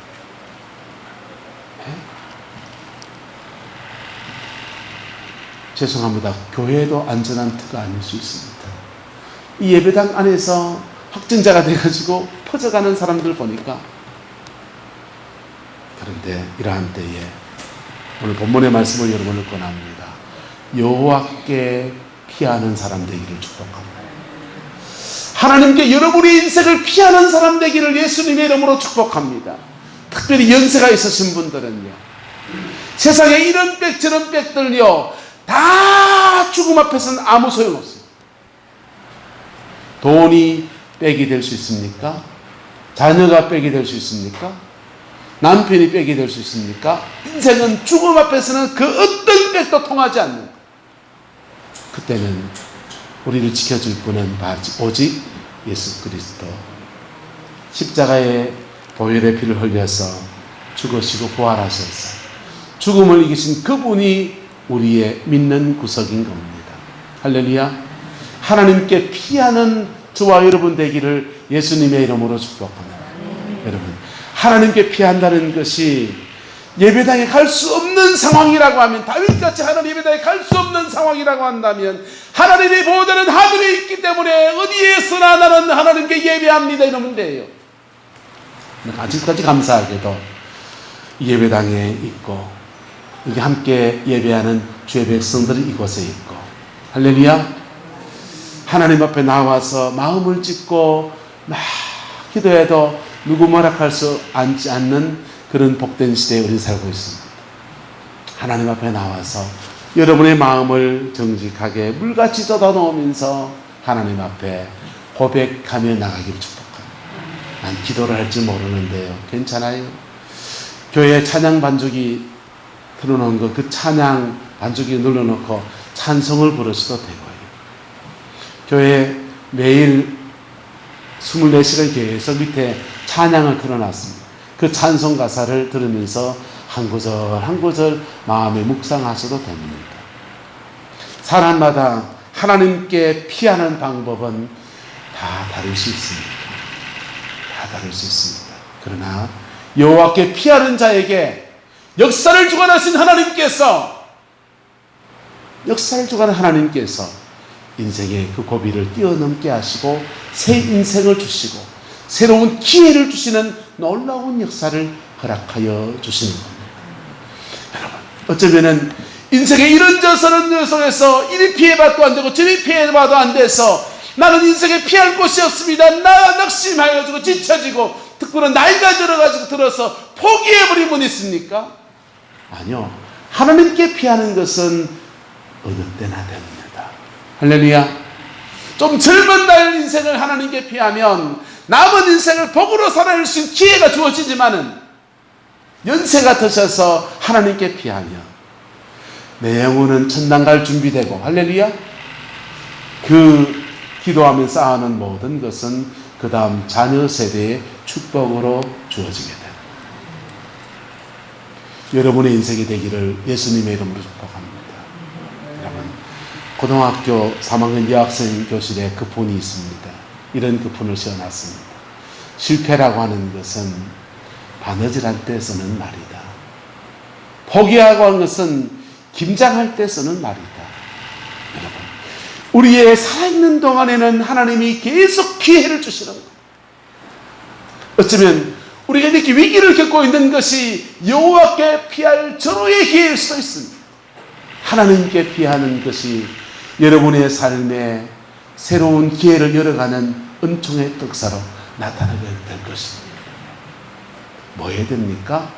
[SPEAKER 1] 죄송합니다. 교회도 안전한 터가 아닐 수 있습니다. 이 예배당 안에서 확진자가 돼가지고 퍼져가는 사람들 보니까, 그런데 이러한 때에 오늘 본문의 말씀을 여러분을 권합니다. 여호와께 피하는 사람 되기를 축복합니다. 하나님께 여러분의 인생을 피하는 사람 되기를 예수님의 이름으로 축복합니다. 특별히 연세가 있으신 분들은요, 세상에 이런 빽 저런 빽들요 다 죽음 앞에서는 아무 소용없어요. 돈이 빽이 될 수 있습니까? 자녀가 빽이 될 수 있습니까? 남편이 빽이 될 수 있습니까? 인생은 죽음 앞에서는 그 어떤 빽도 통하지 않는 거예요. 그때는 우리를 지켜줄 분은 오직 예수 그리스도, 십자가에 보혈의 피를 흘려서 죽으시고 부활하셔서 죽음을 이기신 그분이 우리의 믿는 구석인 겁니다. 할렐루야. 하나님께 피하는 저와 여러분 되기를 예수님의 이름으로 축복합니다. 여러분, 하나님께 피한다는 것이 예배당에 갈 수 없는 상황이라고 하면, 다윗같이 하나님 예배당에 갈 수 없는 상황이라고 한다면, 하나님의 보호자는 하늘에 있기 때문에 어디에서나 나는 하나님께 예배합니다 이러면 돼요. 아직까지 감사하게도 예배당에 있고 여기 함께 예배하는 주의 백성들이 이곳에 있고, 할렐루야. 하나님 앞에 나와서 마음을 찢고 막 기도해도 누구 뭐락할 수 않는 그런 복된 시대에 우리 살고 있습니다. 하나님 앞에 나와서 여러분의 마음을 정직하게 물같이 쏟아놓으면서 하나님 앞에 고백하며 나가기를 축복합니다. 난 기도를 할 줄 모르는데요. 괜찮아요? 교회 찬양 반주기 틀어놓은 거, 그 찬양 반주기 눌러놓고 찬송을 부르셔도 되고요. 교회 매일 24시간 교회에서 밑에 찬양을 틀어놨습니다. 그 찬송 가사를 들으면서 한 구절 한 구절 마음에 묵상하셔도 됩니다. 사람마다 하나님께 피하는 방법은 다 다를 수 있습니다. 다 다를 수 있습니다. 그러나 여호와께 피하는 자에게 역사를 주관하신 하나님께서 인생의 그 고비를 뛰어넘게 하시고 새 인생을 주시고 새로운 기회를 주시는 놀라운 역사를 허락하여 주시는 겁니다. 여러분, 어쩌면은 인생의 이런저런 속에서 이리 피해봐도 안 되고 저리 피해봐도 안 돼서 나는 인생에 피할 곳이 없습니다. 나 낙심해가지고 지쳐지고 특별히 나이가 들어서 포기해버린 분 있습니까? 아니요. 하나님께 피하는 것은 어느 때나 됩니다. 할렐루야. 좀 젊은 날 인생을 하나님께 피하면 남은 인생을 복으로 살아낼 수 있는 기회가 주어지지만은 연세가 드셔서 하나님께 피하면 내 영혼은 천당 갈 준비되고, 할렐루야. 그 기도하며 쌓아놓은 모든 것은 그 다음 자녀 세대의 축복으로 주어지게 됩니다. 여러분의 인생이 되기를 예수님의 이름으로 축복합니다. 여러분, 고등학교 3학년 여학생 교실에 급훈이 있습니다. 이런 급훈을 씌워놨습니다. 실패라고 하는 것은 바느질할 때 쓰는 말이다. 포기하고 하는 것은 김장할 때 쓰는 말이다. 여러분, 우리의 살아있는 동안에는 하나님이 계속 기회를 주시는 거예요. 어쩌면 우리가 이렇게 위기를 겪고 있는 것이 여호와께 피할 절호의 기회일 수도 있습니다. 하나님께 피하는 것이 여러분의 삶에 새로운 기회를 열어가는 은총의 떡사로 나타나게 될 것입니다. 뭐 해야 됩니까?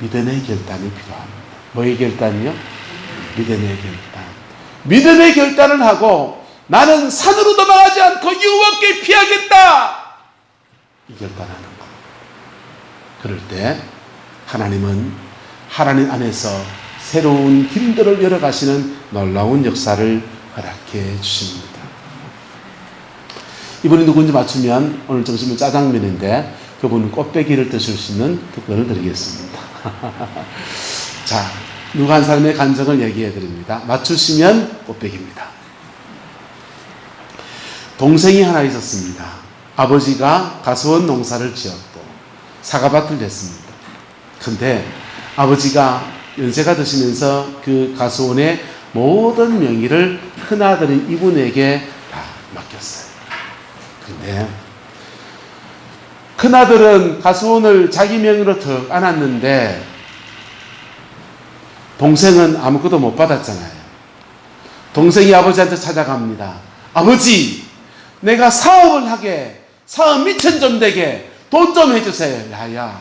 [SPEAKER 1] 믿음의 결단이 필요합니다. 뭐의 결단이요? 믿음의 결단. 믿음의 결단을 하고 나는 산으로 도망하지 않고 여호와께 피하겠다, 이 결단하는 것. 그럴 때 하나님은 하나님 안에서 새로운 길들을 열어가시는 놀라운 역사를 허락해 주십니다. 이분이 누군지 맞추면 오늘 점심은 짜장면인데 그분은 꽃배기를 드실 수 있는 특권을 드리겠습니다. 자, 누가 한 사람의 간증을 얘기해 드립니다. 맞추시면 꽃배기입니다. 동생이 하나 있었습니다. 아버지가 가수원 농사를 지었고 사과밭을 냈습니다. 근데 아버지가 연세가 드시면서 그 가수원의 모든 명의를 큰아들인 이분에게 다 맡겼어요. 근데 큰아들은 가수원을 자기 명의로 턱 안았는데 동생은 아무것도 못 받았잖아요. 동생이 아버지한테 찾아갑니다. 아버지, 내가 사업을 하게, 사업 미천 좀 되게 돈 좀 해주세요. 야야,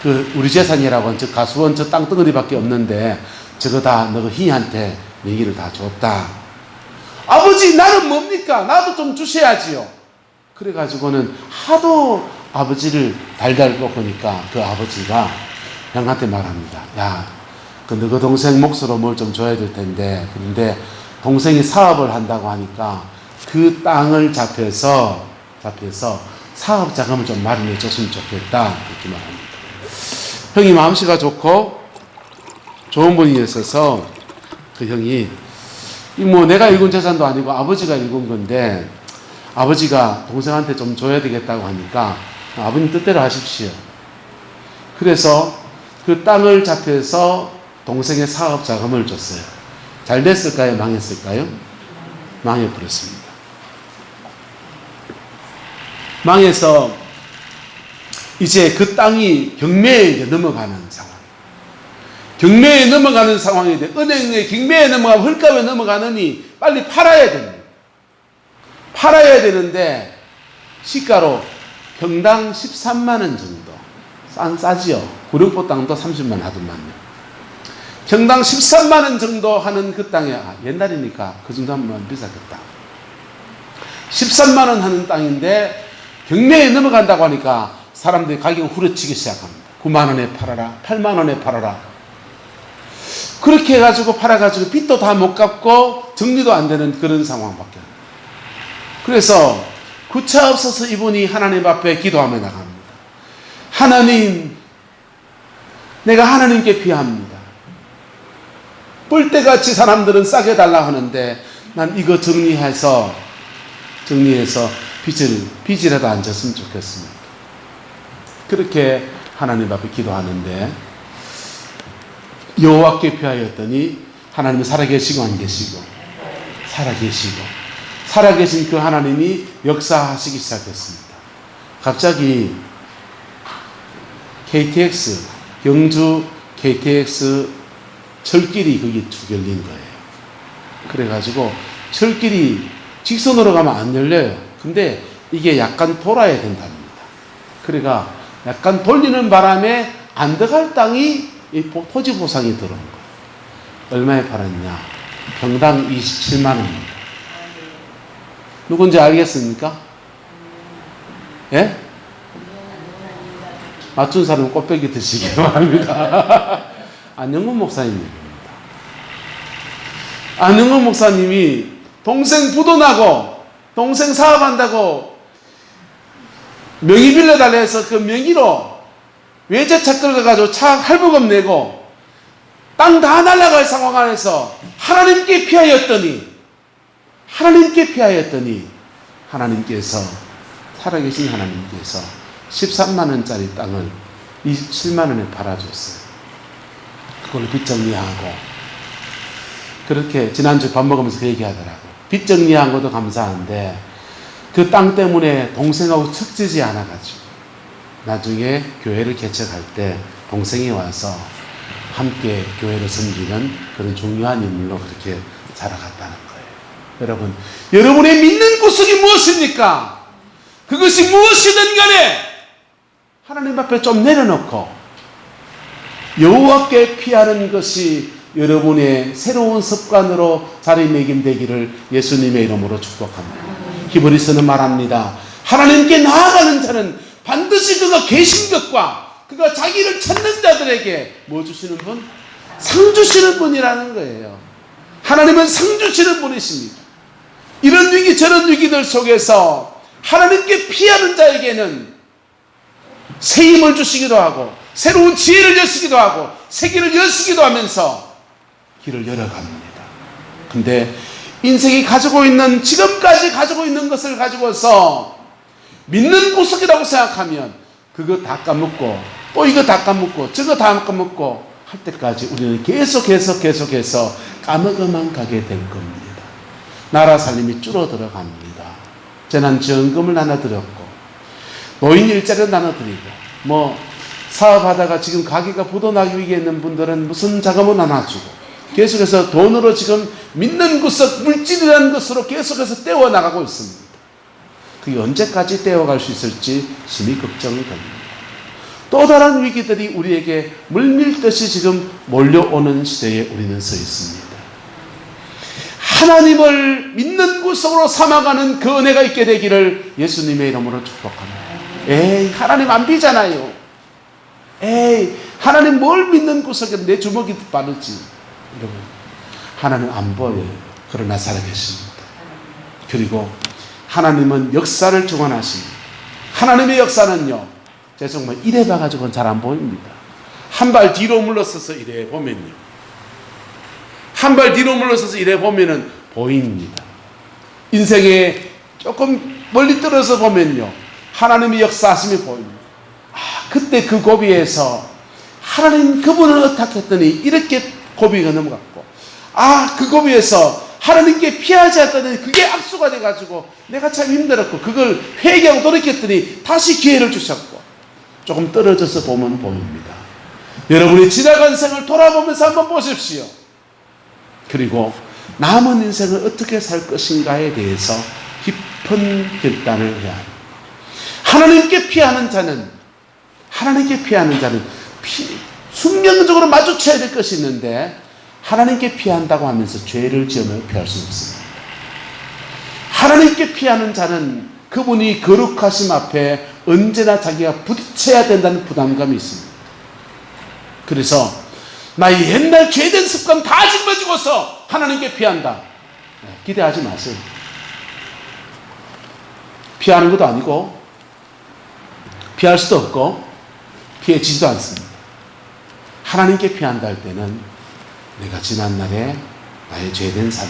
[SPEAKER 1] 그 우리 재산이라고 저 가수원 저 땅덩어리밖에 없는데 저거 다 너가 희한테 명의를 다 줬다. 아버지, 나는 뭡니까? 나도 좀 주셔야지요. 그래가지고는 하도 아버지를 달달 볶으니까 그 아버지가 형한테 말합니다. 야, 그 너가 동생 몫으로 뭘 좀 줘야 될 텐데, 그런데 동생이 사업을 한다고 하니까 그 땅을 잡혀서 사업 자금을 좀 마련해 줬으면 좋겠다, 그렇게 말합니다. 형이 마음씨가 좋고 좋은 분이었어서 그 형이 뭐 내가 일군 재산도 아니고 아버지가 일군 건데 아버지가 동생한테 좀 줘야 되겠다고 하니까 아버님 뜻대로 하십시오. 그래서 그 땅을 잡혀서 동생의 사업 자금을 줬어요. 잘 됐을까요? 망했을까요? 망해버렸습니다. 망해서 이제 그 땅이 경매에 넘어가는 상황. 경매에 넘어가는 상황인데 은행에 경매에 넘어가면 헐값에 넘어가느니 빨리 팔아야 됩니다. 팔아야 되는데 시가로 평당 13만 원 정도. 싸지요. 구룡포 땅도 30만 원 하더만요. 평당 13만 원 정도 하는 그 땅에, 옛날이니까 그 정도 하면 비싸겠다. 13만 원 하는 땅인데 경매에 넘어간다고 하니까 사람들이 가격을 후려치기 시작합니다. 9만 원에 팔아라, 8만 원에 팔아라. 그렇게 해가지고 팔아가지고 빚도 다 못 갚고 정리도 안 되는 그런 상황밖에. 그래서 구차 없어서 이분이 하나님 앞에 기도하며 나갑니다. 하나님, 내가 하나님께 피합니다. 뿔때같이 사람들은 싸게 달라 하는데 난 이거 정리해서 빚이라도 안 졌으면 좋겠습니다. 그렇게 하나님 앞에 기도하는데 여호와께 피하였더니 하나님은 살아계시고 안 계시고 살아계신 그 하나님이 역사하시기 시작했습니다. 갑자기 KTX, 경주 KTX 철길이 거기 쭉 열린 거예요. 그래가지고 철길이 직선으로 가면 안 열려요. 근데 이게 약간 돌아야 된답니다. 그러니까 약간 돌리는 바람에 안 들어갈 땅이 이 토지 보상이 들어온 거예요. 얼마에 팔았냐? 평당 27만 원입니다. 누군지 알겠습니까? 예? 맞춘 사람은 꽃배기 드시기 바랍니다. 안영근 목사님입니다. 안영근 목사님이 동생 부도나고 동생 사업한다고 명의 빌려달라 해서 그 명의로 외제차 끌어가지고 차 할부금 내고 땅 다 날아갈 상황 안에서 하나님께 피하였더니 하나님께서 살아계신 하나님께서 13만 원짜리 땅을 27만 원에 팔아줬어요. 그걸 빚 정리하고 그렇게 지난주 밥 먹으면서 그 얘기하더라고요. 빚 정리한 것도 감사한데 그 땅 때문에 동생하고 척지지 않아가지고 나중에 교회를 개척할 때 동생이 와서 함께 교회를 섬기는 그런 중요한 인물로 그렇게 자라갔다는 거예요. 여러분, 여러분의 믿는 구석이 무엇입니까? 그것이 무엇이든 간에 하나님 앞에 좀 내려놓고 여호와께 피하는 것이 여러분의 새로운 습관으로 자리매김되기를 예수님의 이름으로 축복합니다. 히브리서는 말합니다. 하나님께 나아가는 자는 반드시 그가 계신 것과 그가 자기를 찾는 자들에게 뭐 주시는 분? 상 주시는 분이라는 거예요. 하나님은 상 주시는 분이십니다. 이런 위기 저런 위기들 속에서 하나님께 피하는 자에게는 새 힘을 주시기도 하고 새로운 지혜를 여시기도 하고 세계를 여시기도 하면서 길을 열어갑니다. 근데 인생이 가지고 있는 지금까지 가지고 있는 것을 가지고서 믿는 구석이라고 생각하면 그거 다 까먹고 또 이거 다 까먹고 저거 다 까먹고 할 때까지 우리는 계속해서 까먹어만 가게 될 겁니다. 나라 살림이 줄어들어 갑니다. 재난지원금을 나눠드렸고 노인 일자리를 나눠드리고 사업하다가 지금 가게가 부도나기 위기에 있는 분들은 무슨 자금을 나눠주고 계속해서 돈으로 지금 믿는 구석 물질이라는 것으로 계속해서 떼어나가고 있습니다. 그게 언제까지 떼어갈 수 있을지 심히 걱정이 됩니다. 또 다른 위기들이 우리에게 물밀듯이 지금 몰려오는 시대에 우리는 서 있습니다. 하나님을 믿는 구석으로 삼아가는 그 은혜가 있게 되기를 예수님의 이름으로 축복합니다. 에이, 하나님 안 비잖아요. 에이, 하나님 뭘 믿는 구석에 내 주먹이 빠르지. 여러분, 하나님 안 보여요. 그러나 살아계십니다. 그리고 하나님은 역사를 주관하십니다. 하나님의 역사는요, 제가 정말 이래 봐가지고는 잘 안 보입니다. 한 발 뒤로 물러서서 이래 보면요, 한 발 뒤로 물러서서 이래 보면은 보입니다. 인생에 조금 멀리 떨어져 보면요, 하나님의 역사하심이 보입니다. 그때 그 고비에서 하나님 그분을 어탁했더니 이렇게 고비가 넘어갔고, 그 고비에서 하나님께 피하지 않았더니 그게 악수가 돼가지고 내가 참 힘들었고 그걸 회개하고 돌이켰더니 다시 기회를 주셨고, 조금 떨어져서 보면 보입니다. 여러분이 지나간 생을 돌아보면서 한번 보십시오. 그리고 남은 인생을 어떻게 살 것인가에 대해서 깊은 결단을 해야 합니다. 하나님께 피하는 자는 숙명적으로 마주쳐야 될 것이 있는데 하나님께 피한다고 하면서 죄를 지으며 피할 수 없습니다. 하나님께 피하는 자는 그분이 거룩하심 앞에 언제나 자기가 부딪혀야 된다는 부담감이 있습니다. 그래서 나의 옛날 죄된 습관 다 짊어지고서 하나님께 피한다. 기대하지 마세요. 피하는 것도 아니고 피할 수도 없고 피해지지도 않습니다. 하나님께 피한다 할 때는 내가 지난날에 나의 죄된 삶,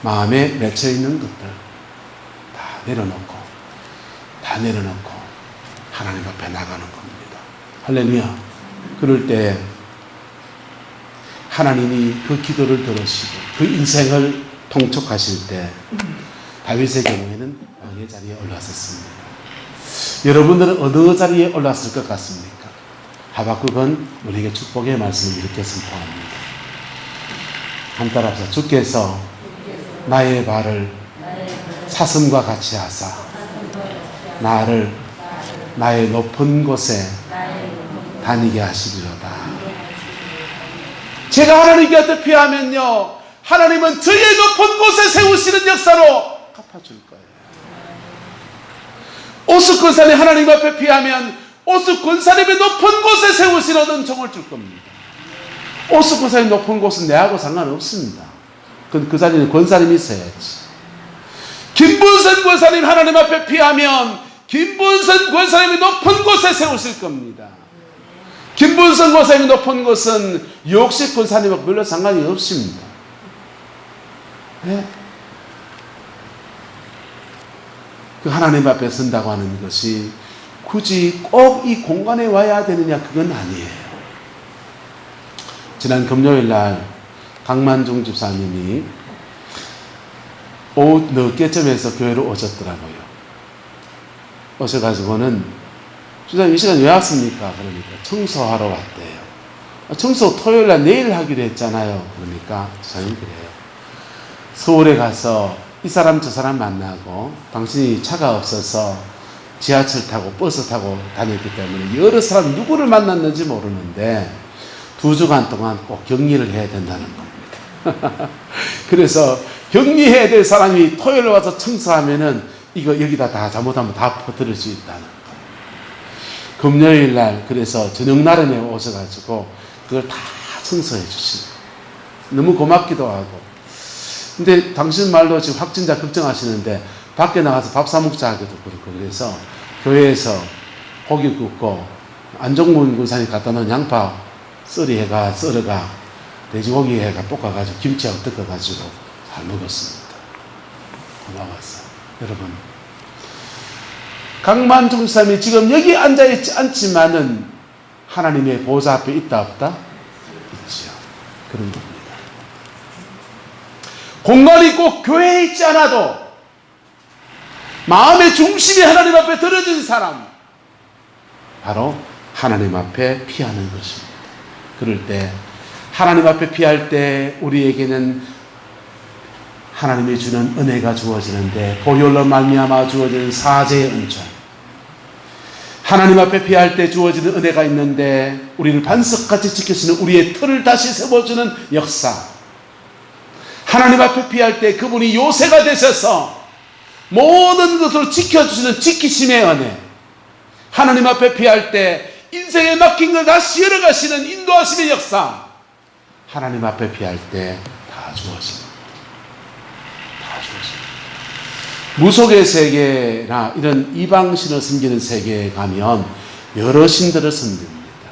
[SPEAKER 1] 마음에 맺혀 있는 것들 다 내려놓고 하나님 앞에 나가는 겁니다. 할렐루야. 그럴 때 하나님이 그 기도를 들으시고 그 인생을 통촉하실 때 다윗의 경우에는 왕의 자리에 올라섰습니다. 여러분들은 어느 자리에 올랐을 것 같습니까? 하박국은 우리에게 축복의 말씀을 이렇게 선포합니다. 한따라서 주께서 나의 발을 사슴과 같이 하사 나를 나의 높은 곳에 다니게 하시리로다. 제가 하나님 곁에 피하면요, 하나님은 저의 높은 곳에 세우시는 역사로 갚아줄 거예요. 오스 권사님 하나님 앞에 피하면 오스 권사님의 높은 곳에 세우시는 은총을 줄 겁니다. 오스 권사님 높은 곳은 내하고 상관없습니다. 그 자리는 권사님이 있어야지. 김분선 권사님 하나님 앞에 피하면 김분선 권사님이 높은 곳에 세우실 겁니다. 김분선 권사님이 높은 곳은 욕식 권사님하고 별로 상관이 없습니다. 네? 그 하나님 앞에 선다고 하는 것이 굳이 꼭 이 공간에 와야 되느냐, 그건 아니에요. 지난 금요일 날 강만중 집사님이 오후 늦게쯤에서 교회로 오셨더라고요. 오셔가지고는 집사님 이 시간 왜 왔습니까? 그러니까 청소하러 왔대요. 청소 토요일 날 내일 하기로 했잖아요. 그러니까 집사님 그래요. 서울에 가서 이 사람 저 사람 만나고 당신이 차가 없어서 지하철 타고 버스 타고 다녔기 때문에 여러 사람 누구를 만났는지 모르는데 2주간 동안 꼭 격리를 해야 된다는 겁니다. 그래서 격리해야 될 사람이 토요일에 와서 청소하면은 이거 여기다 다 잘못하면 다 퍼뜨릴 수 있다는 거예요. 금요일 날 그래서 저녁 나름에 오셔가지고 그걸 다 청소해 주시고 너무 고맙기도 하고. 근데 당신 말로 지금 확진자 걱정하시는데 밖에 나가서 밥 사 먹자 하기도 그렇고, 그래서 교회에서 고기 굽고 안종문 군사님 갖다 놓은 양파 썰어가 돼지고기 해가 볶아가지고 김치하고 뜯어가지고 잘 먹었습니다. 고마웠어요. 여러분, 강만중 사람이 지금 여기 앉아있지 않지만은 하나님의 보좌 앞에 있다 없다? 있죠. 그런 겁니다. 공간이 꼭 교회에 있지 않아도 마음의 중심이 하나님 앞에 들어진 사람, 바로 하나님 앞에 피하는 것입니다. 그럴 때 하나님 앞에 피할 때 우리에게는 하나님이 주는 은혜가 주어지는데 보혈로 말미암아 주어지는 사죄의 은총, 하나님 앞에 피할 때 주어지는 은혜가 있는데 우리를 반석같이 지켜주는 우리의 틀을 다시 세워주는 역사, 하나님 앞에 피할 때 그분이 요새가 되셔서 모든 것을 지켜주시는 지키심의 은혜, 하나님 앞에 피할 때 인생에 막힌 걸 다시 열어가시는 인도하심의 역사, 하나님 앞에 피할 때 다 주어집니다. 다 주어집니다. 무속의 세계나 이런 이방신을 섬기는 세계에 가면 여러 신들을 섬깁니다.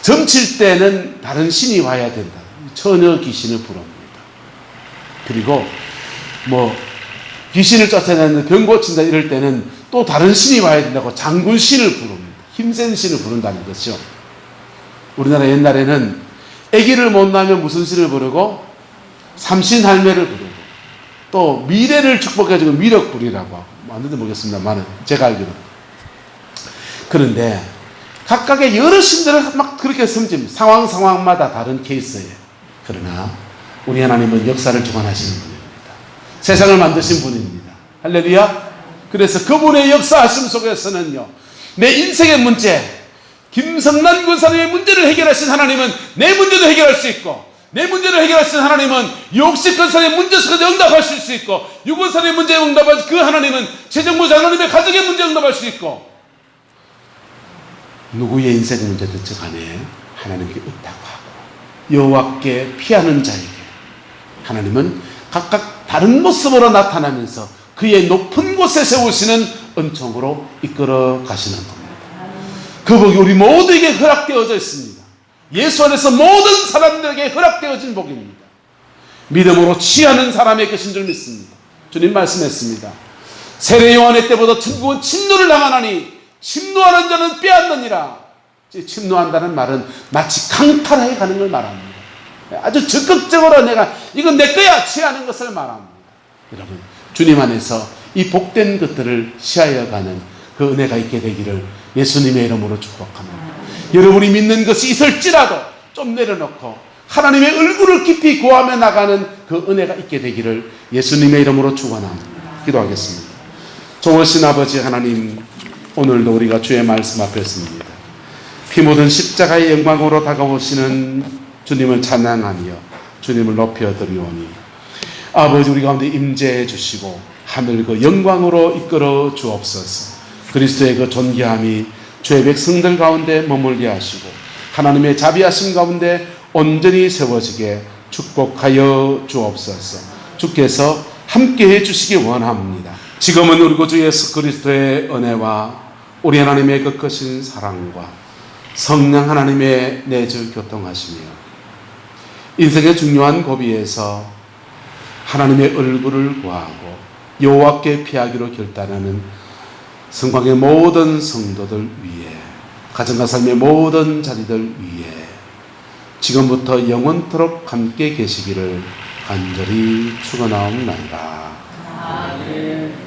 [SPEAKER 1] 점칠 때는 다른 신이 와야 된다. 처녀 귀신을 부릅니다. 그리고 귀신을 쫓아내는 병 고친다 이럴 때는 또 다른 신이 와야 된다고 장군신을 부릅니다. 힘센 신을 부른다는 것이죠. 우리나라 옛날에는 아기를 못 낳으면 무슨 신을 부르고 삼신할매를 부르고 또 미래를 축복해주고 미륵불이라고 하고 맞는지 모르겠습니다만 제가 알기로는. 그런데 각각의 여러 신들을 막 그렇게 섬깁니다. 상황마다 다른 케이스예요. 그러나 우리 하나님은 역사를 주관하시는 분입니다. 세상을 만드신 분입니다. 할렐루야. 그래서 그분의 역사하심 속에서는요, 내 인생의 문제, 김성란 권사님의 문제를 해결하신 하나님은 내 문제도 해결할 수 있고, 내 문제를 해결하신 하나님은 유옥식 권사님의 문제 속에서 응답하실 수 있고, 유 권사님의 문제에 응답하신 그 하나님은 최정무 장로님의 가정의 문제에 응답할 수 있고, 누구의 인생 문제든지 간에 하나님께 의탁하고 여호와께 피하는 자에게 하나님은 각각 다른 모습으로 나타나면서 그의 높은 곳에 세우시는 은총으로 이끌어 가시는 겁니다. 그 복이 우리 모두에게 허락되어져 있습니다. 예수 안에서 모든 사람들에게 허락되어진 복입니다. 믿음으로 취하는 사람의 것인 줄 믿습니다. 주님 말씀했습니다. 세례 요한의 때보다 천국은 침노를 당하나니 침노하는 자는 빼앗느니라. 침노한다는 말은 마치 강탈하에 가는 걸 말합니다. 아주 적극적으로 내가 이건 내 거야 취하는 것을 말합니다. 여러분, 주님 안에서 이 복된 것들을 취하여 가는 그 은혜가 있게 되기를 예수님의 이름으로 축복합니다. 여러분이 믿는 것이 있을지라도 좀 내려놓고 하나님의 얼굴을 깊이 구하며 나가는 그 은혜가 있게 되기를 예수님의 이름으로 축원합니다. 기도하겠습니다. 좋으신 아버지 하나님, 오늘도 우리가 주의 말씀 앞에 섭니다. 피 묻은 십자가의 영광으로 다가오시는 주님을 찬양하며 주님을 높여 드리오니 아버지, 우리 가운데 임재해 주시고 하늘 그 영광으로 이끌어 주옵소서. 그리스도의 그 존귀함이 주의 백성들 가운데 머물게 하시고 하나님의 자비하심 가운데 온전히 세워지게 축복하여 주옵소서. 주께서 함께해 주시기 원합니다. 지금은 우리 구주 예수 그리스도의 은혜와 우리 하나님의 그 크신 사랑과 성령 하나님의 내주 교통하시며 인생의 중요한 고비에서 하나님의 얼굴을 구하고 여호와께 피하기로 결단하는 성광의 모든 성도들 위에, 가정과 삶의 모든 자리들 위에 지금부터 영원토록 함께 계시기를 간절히 축원하옵나이다. 아멘.